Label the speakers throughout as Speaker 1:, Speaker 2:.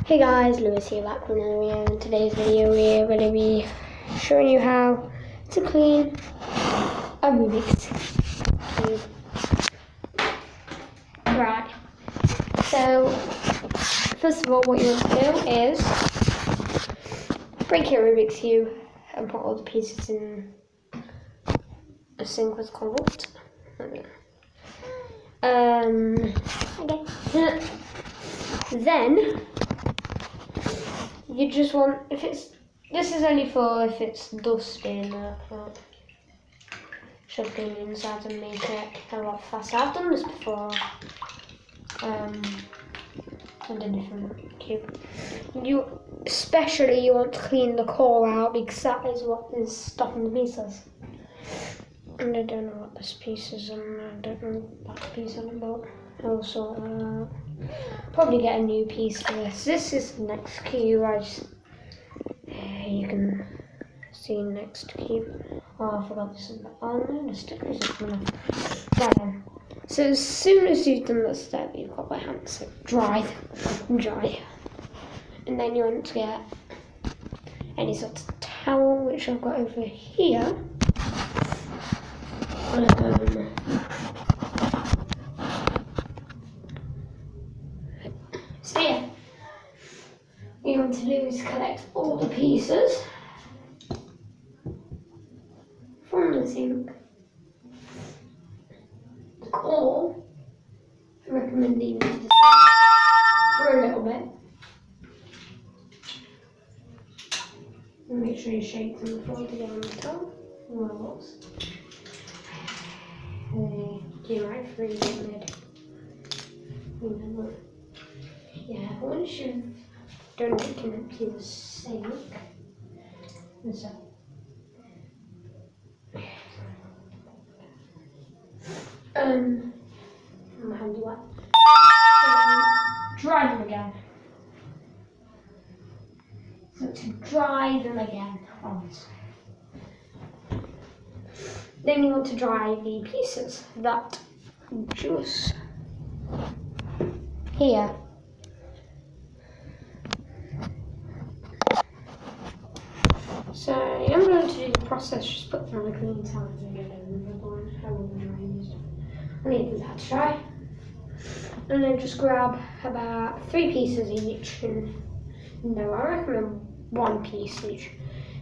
Speaker 1: Hey guys, Lewis here back with another video. In today's video we're going to be showing you how to clean a Rubik's Cube. Right, so first of all what you want to do is break your Rubik's Cube and put all the pieces in a sink with cobalt. Okay. Then you just want, this is only for if it's dusty in there, but should clean the inside and make it a lot faster. I've done this before on a different cube. Especially you want to clean the core out because that is what is stopping the pieces. And I don't know what this piece is on, I don't know that piece on it, but I'll sort that out. Probably get a new piece for this. This is the next cube. You can see next cube. Oh, I forgot this. Oh no, the stickers are coming off. Right then. So as soon as you've done the step, you've got my hands so dry, and then you want to get any sort of towel, which I've got over here. So yeah, what you want to do is collect all the pieces from the sink. The core, I recommend leaving to the side for a little bit. And make sure you shake them before they get on the top. Rolls. Do you right for your mid? Remember. Yeah, once you've done it, you can empty the sink. And so. My hands are wet. Dry them again. So to dry them again on this. Then you want to dry the pieces that juice here. So I'm going to do the process, just put them on a clean towel and get everyone how long drying is. I'll leave that to dry. And then just grab about 3 pieces each, and no, I recommend 1 piece each.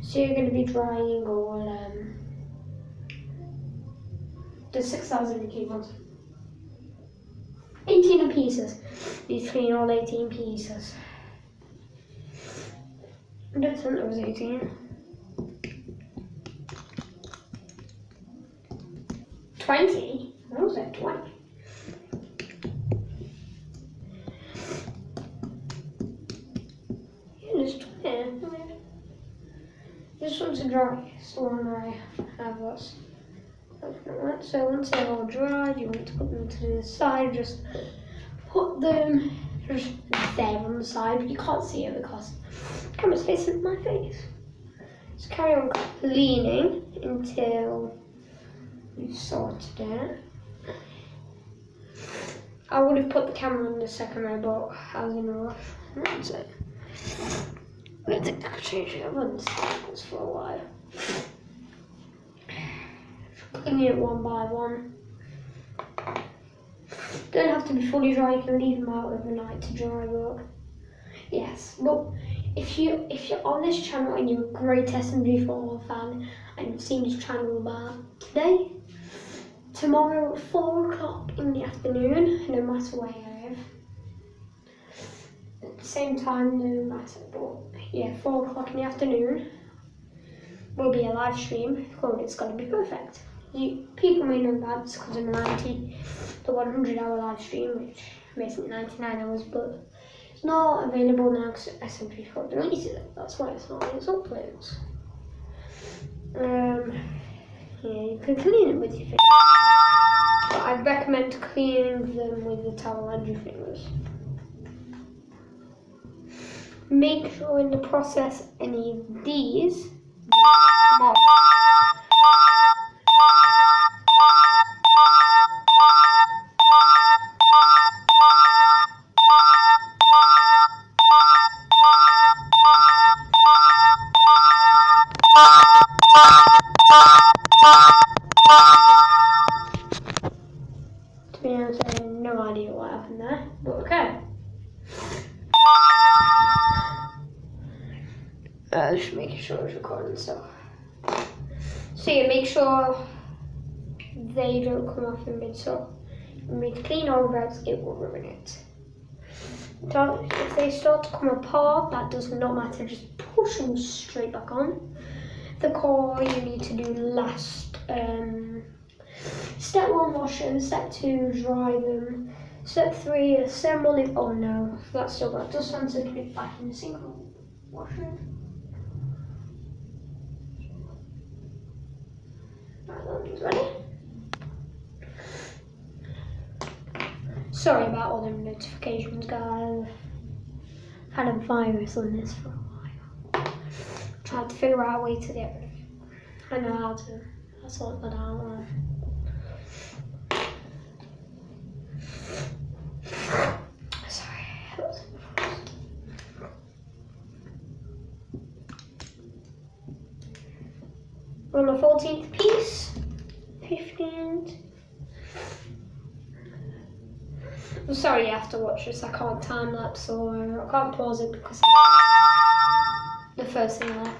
Speaker 1: So you're going to be drying all the 6,000 kilos. 18 pieces. You clean all 18 pieces. I don't think there was 18. 20? I was at 20. Yeah, there's 20. This one's a dry, it's the one I have this. So once they're all dried, you want to put them to the side. Just put them just there on the side, but you can't see it because the camera's facing my face. So carry on cleaning until you've sorted it. I would have put the camera on the second row, but I was in a rush. That's it. I don't think I could change it. I've done this for a while. Clean it one by one. Don't have to be fully dry, you can leave them out overnight to dry work. Yes, but if you're on this channel and you're a great SMG4 fan and you've seen this channel about today, tomorrow at 4 o'clock in the afternoon, no matter where you live. At the same time, no matter, but yeah, 4 o'clock in the afternoon will be a live stream called It's Gotta Be Perfect. People may know that it's because of the 100-hour live stream, which makes it 99 hours, but it's not available now because SMP4 deleted it. That's why it's not in its uploads. Yeah, you can clean it with your fingers, but I'd recommend cleaning them with the towel and your fingers. Make sure in the process any of these come off. Just making sure it's recording stuff. So yeah, make sure they don't come off in mid, so you need to clean over it, it will ruin it. If they start to come apart, that does not matter, just push them straight back on. The core you need to do last. Step 1, wash them. Step 2, dry them. Step 3, assemble it. Oh no, that's still got dust on, so put it back in the sink and wash it. Right, that one's ready. Sorry about all the notifications, guys. I've had a virus on this for a while. Tried to figure out a way to get rid of it. I know how to. I sort that out. Sorry. We're on the 14th piece. 15th. I'm sorry you have to watch this. I can't time lapse or I can't pause it because the first thing there.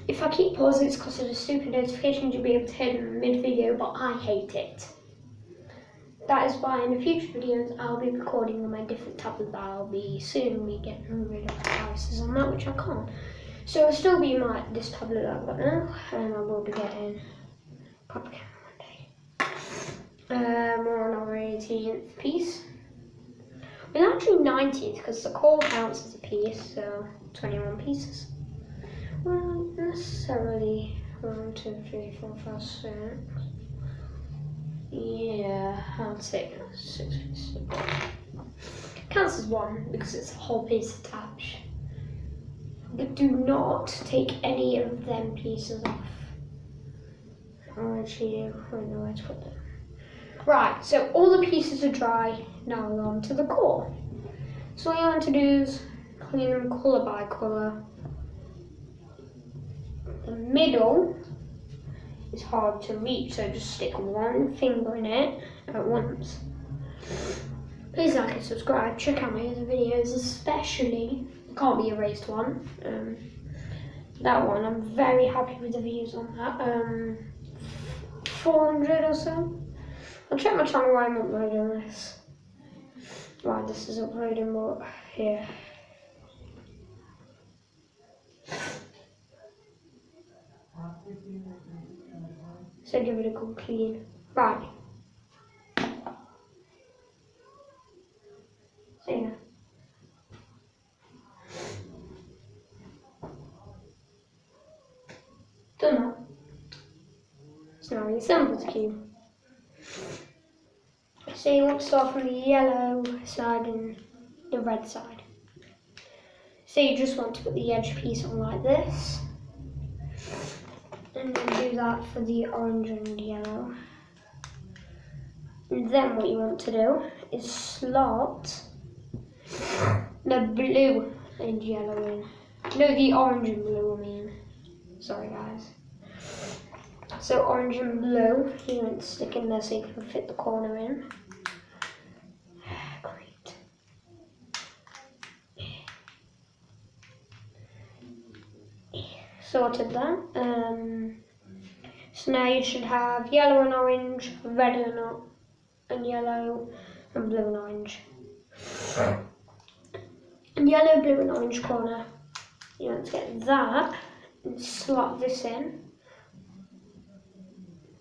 Speaker 1: If I keep pausing, it's because of the stupid notifications you'll be able to hear them mid-video, but I hate it. That is why in the future videos I'll be recording on my different tablet that I'll be soon be getting rid of devices on that, which I can't. So it'll still be this tablet that I've got now, and I will be getting a proper camera one day. We're on our 18th piece. Well, actually 19th, because the core counts as a piece, so 21 pieces. Well, not necessarily 1, 2, 3, 4, 5, 6. Yeah, I'd say 6 pieces. Counts as 1 because it's a whole piece attached. But do not take any of them pieces off. Or actually, I don't know where to put them. Right, so all the pieces are dry. Now we're on to the core. So what you want to do is clean them colour by colour. The middle is hard to reach, so just stick one finger in it at once. Please like and subscribe. Check out my other videos, especially the can't be erased one. That one, I'm very happy with the views on that. 400 or so. I'll check my channel while I'm uploading this. Right, this is uploading, but here. So give it a good clean. Right. So yeah. Done that. So now we assemble the cube. So you want to start from the yellow side and the red side. So you just want to put the edge piece on like this. And then do that for the orange and yellow. And then what you want to do is slot the blue and yellow in. No, the orange and blue, I mean. Sorry guys. So orange and blue, you want to stick in there so you can fit the corner in. Great. Sorted that. So now you should have yellow and orange, red and yellow, and blue and orange. And yellow, blue and orange corner. You want to get that and slot this in.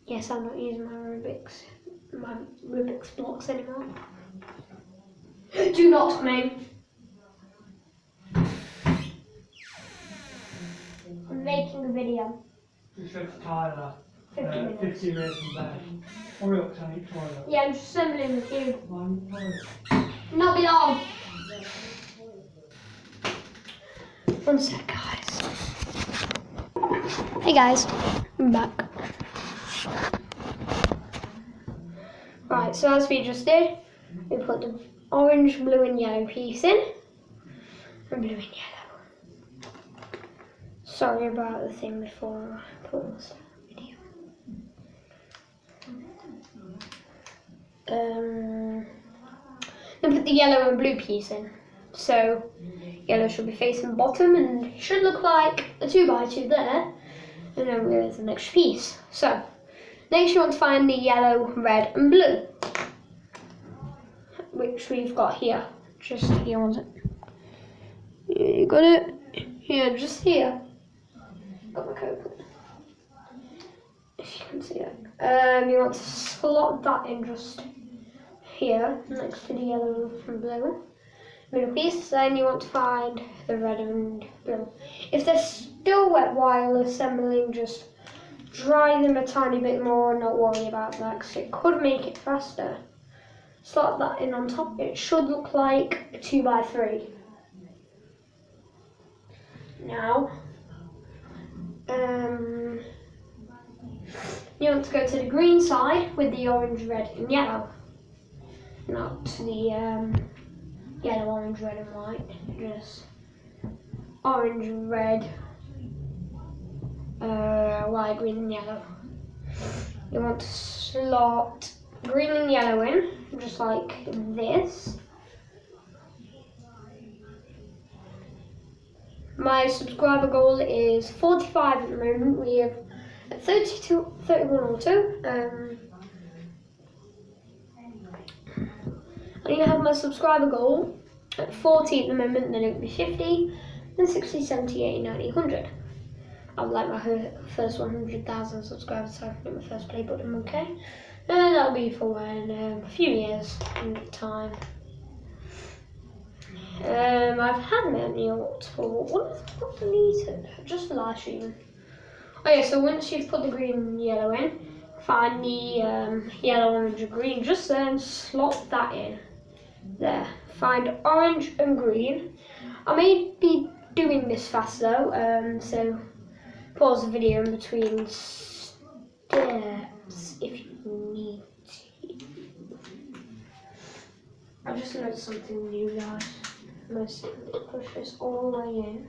Speaker 1: Yes, I'm not using my Rubik's blocks anymore. Do not come in. I'm making a video.
Speaker 2: Just said to Tyler,
Speaker 1: 50 minutes.
Speaker 2: 50 minutes from there. Hurry up, I need toilet.
Speaker 1: Yeah, I'm just assembling the cube.
Speaker 2: Toilet.
Speaker 1: Not be long. One sec, guys. Hey guys, I'm back. Right, so as we just did, we put the orange, blue and yellow piece in. And blue and yellow. Sorry about the thing before I paused the video. Then put the yellow and blue piece in. So yellow should be facing bottom and it should look like a 2x2 there. And then there's the next piece. So next you want to find the yellow, red and blue, which we've got here. Just here, was it? You got it? Here, just here. Got my coat. If you can see it. You want to slot that in just here, next to the yellow and blue. Middle piece, then you want to find the red and blue. If they're still wet while assembling, just dry them a tiny bit more and not worry about that, because it could make it faster. Slot that in on top. It should look like a 2x3. Now, you want to go to the green side with the orange, red and yellow. Not the yellow, orange, red and white. Just orange, red, white, green and yellow. You want to slot green and yellow in, just like this. My subscriber goal is 45 at the moment. We have 32, 31 or 2. I need to have my subscriber goal at 40 at the moment, then it would be 50, then 60, 70, 80, 90, 100. I would like my first 100,000 subscribers so I can get my first play button, okay? And that'll be for when a few years in time. I've had many awards for what have I got deleted? Just for live streaming. Oh yeah, so once you've put the green and yellow in, find the yellow, orange and green, just then slot that in. There. Find orange and green. I may be doing this fast though, so pause the video in between steps if you need to. I've just noticed something new, guys. I'm going to push this all the way in.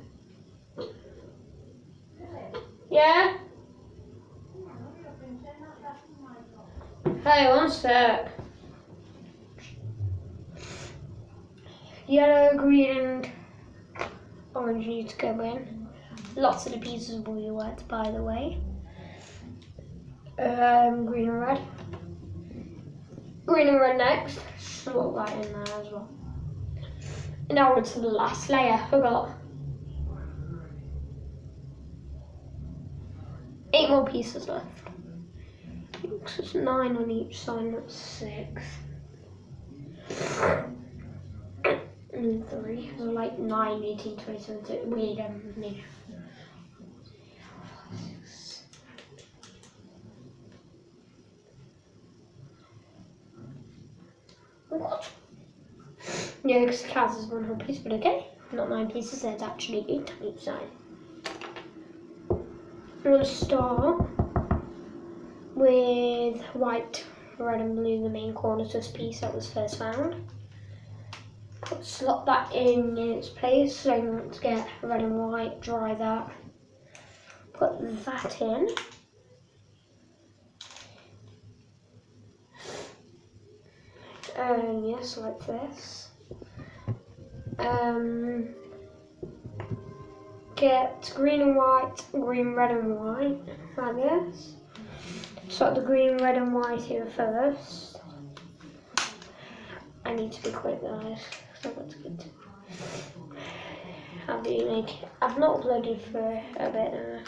Speaker 1: Yeah? Hey, one sec. Yellow, green and orange need to go in. Lots of the pieces will be wet, by the way. Green and red. Green and red next. Slot that in there as well. And now we're to the last layer. We've got 8 more pieces left. So it's 9 on each side, not 6. And 3. So like 9, 18, 20, 22. We need. What? Yeah, because it counts as one whole piece, but okay. Not 9 pieces, there's actually 8 on each side. I'm going to start with white, red and blue, the main corner to this piece that was first found. Slot that in its place, so you want to get red and white, dry that. Put that in. Yes, like this. Get green and white, green, red and white, like this. Slot the green, red and white here first. I need to be quick guys, because I've got to get to. How do you make it? I've not uploaded for a bit now,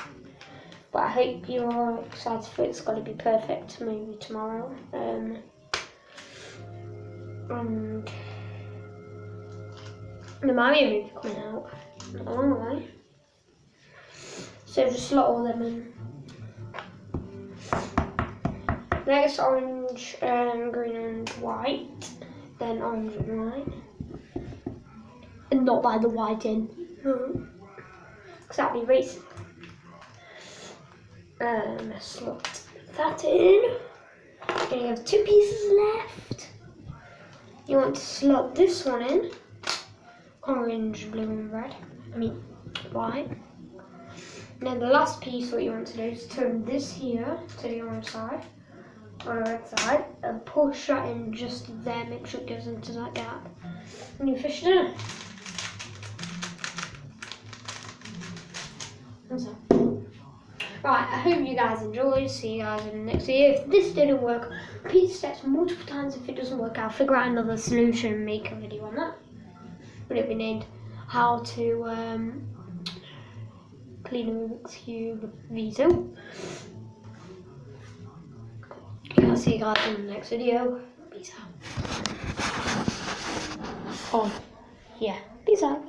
Speaker 1: but I hope you're excited for it. It's got to be perfect, maybe tomorrow. And the Mario movie coming out not long away. So just slot all them in. Next orange and green and white. Then orange and white. And not by the white in. Because that'd be racing. Slot that in. And you have 2 pieces left. You want to slot this one in. Orange, blue and red. White. And then the last piece, what you want to do is turn this here to the orange side, on the red side, and push that in just there, make sure it goes into that gap. And you fish dinner. So, right, I hope you guys enjoyed. See you guys in the next video. If this didn't work, repeat the steps multiple times. If it doesn't work, I'll figure out another solution and make a video on that. But it'll be named how to clean a Rubik's Cube Veto. I'll see you guys in the next video. Peace out. Oh, yeah. Peace out.